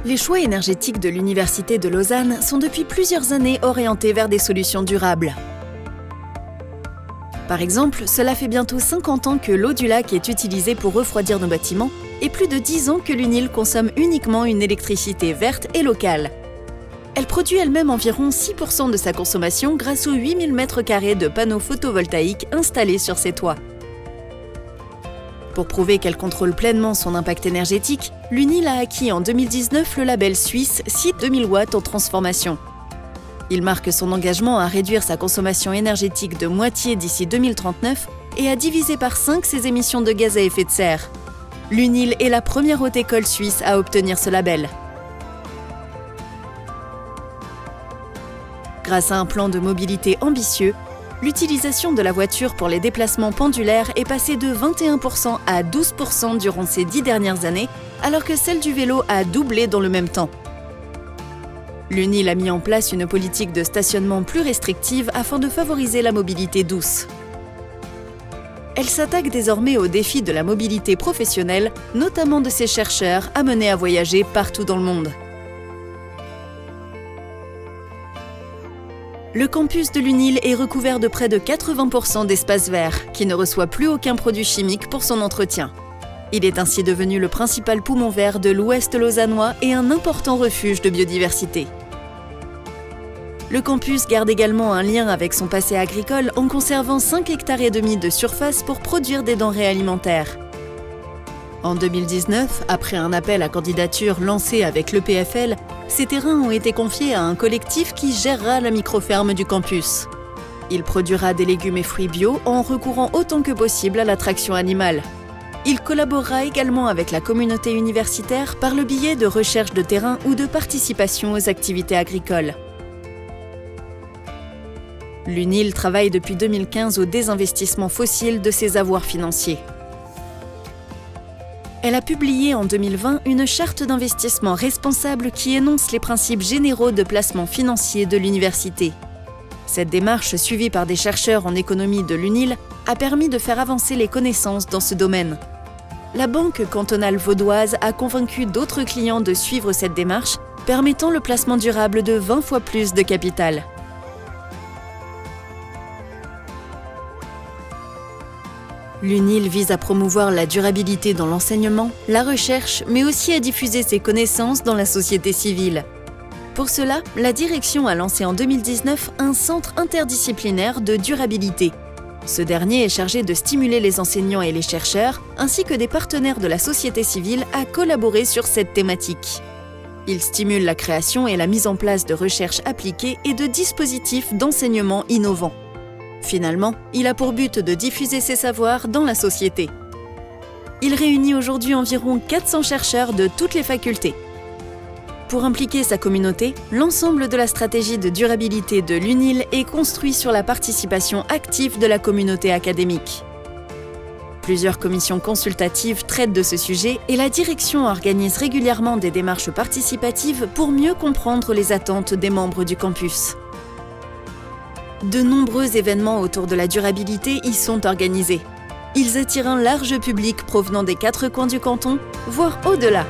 Les choix énergétiques de l'Université de Lausanne sont depuis plusieurs années orientés vers des solutions durables. Par exemple, cela fait bientôt 50 ans que l'eau du lac est utilisée pour refroidir nos bâtiments et plus de 10 ans que l'UNIL consomme uniquement une électricité verte et locale. Elle produit elle-même environ 6% de sa consommation grâce aux 8000 m² de panneaux photovoltaïques installés sur ses toits. Pour prouver qu'elle contrôle pleinement son impact énergétique, l'UNIL a acquis en 2019 le label suisse Site 2000 watts en transformation. Il marque son engagement à réduire sa consommation énergétique de moitié d'ici 2039 et à diviser par 5 ses émissions de gaz à effet de serre. L'UNIL est la première haute école suisse à obtenir ce label. Grâce à un plan de mobilité ambitieux, l'utilisation de la voiture pour les déplacements pendulaires est passée de 21% à 12% durant ces 10 dernières années, alors que celle du vélo a doublé dans le même temps. L'UNIL a mis en place une politique de stationnement plus restrictive afin de favoriser la mobilité douce. Elle s'attaque désormais au défi de la mobilité professionnelle, notamment de ses chercheurs amenés à voyager partout dans le monde. Le campus de l'UNIL est recouvert de près de 80% d'espaces verts, qui ne reçoit plus aucun produit chimique pour son entretien. Il est ainsi devenu le principal poumon vert de l'Ouest lausannois et un important refuge de biodiversité. Le campus garde également un lien avec son passé agricole en conservant 5,5 hectares de surface pour produire des denrées alimentaires. En 2019, après un appel à candidature lancé avec l'EPFL, ces terrains ont été confiés à un collectif qui gérera la microferme du campus. Il produira des légumes et fruits bio en recourant autant que possible à l'attraction animale. Il collaborera également avec la communauté universitaire par le biais de recherche de terrain ou de participation aux activités agricoles. L'UNIL travaille depuis 2015 au désinvestissement fossile de ses avoirs financiers. Elle a publié en 2020 une charte d'investissement responsable qui énonce les principes généraux de placement financier de l'université. Cette démarche, suivie par des chercheurs en économie de l'UNIL, a permis de faire avancer les connaissances dans ce domaine. La Banque cantonale vaudoise a convaincu d'autres clients de suivre cette démarche, permettant le placement durable de 20 fois plus de capital. L'UNIL vise à promouvoir la durabilité dans l'enseignement, la recherche, mais aussi à diffuser ses connaissances dans la société civile. Pour cela, la direction a lancé en 2019 un centre interdisciplinaire de durabilité. Ce dernier est chargé de stimuler les enseignants et les chercheurs, ainsi que des partenaires de la société civile à collaborer sur cette thématique. Il stimule la création et la mise en place de recherches appliquées et de dispositifs d'enseignement innovants. Finalement, il a pour but de diffuser ses savoirs dans la société. Il réunit aujourd'hui environ 400 chercheurs de toutes les facultés. Pour impliquer sa communauté, l'ensemble de la stratégie de durabilité de l'UNIL est construit sur la participation active de la communauté académique. Plusieurs commissions consultatives traitent de ce sujet et la direction organise régulièrement des démarches participatives pour mieux comprendre les attentes des membres du campus. De nombreux événements autour de la durabilité y sont organisés. Ils attirent un large public provenant des 4 coins du canton, voire au-delà.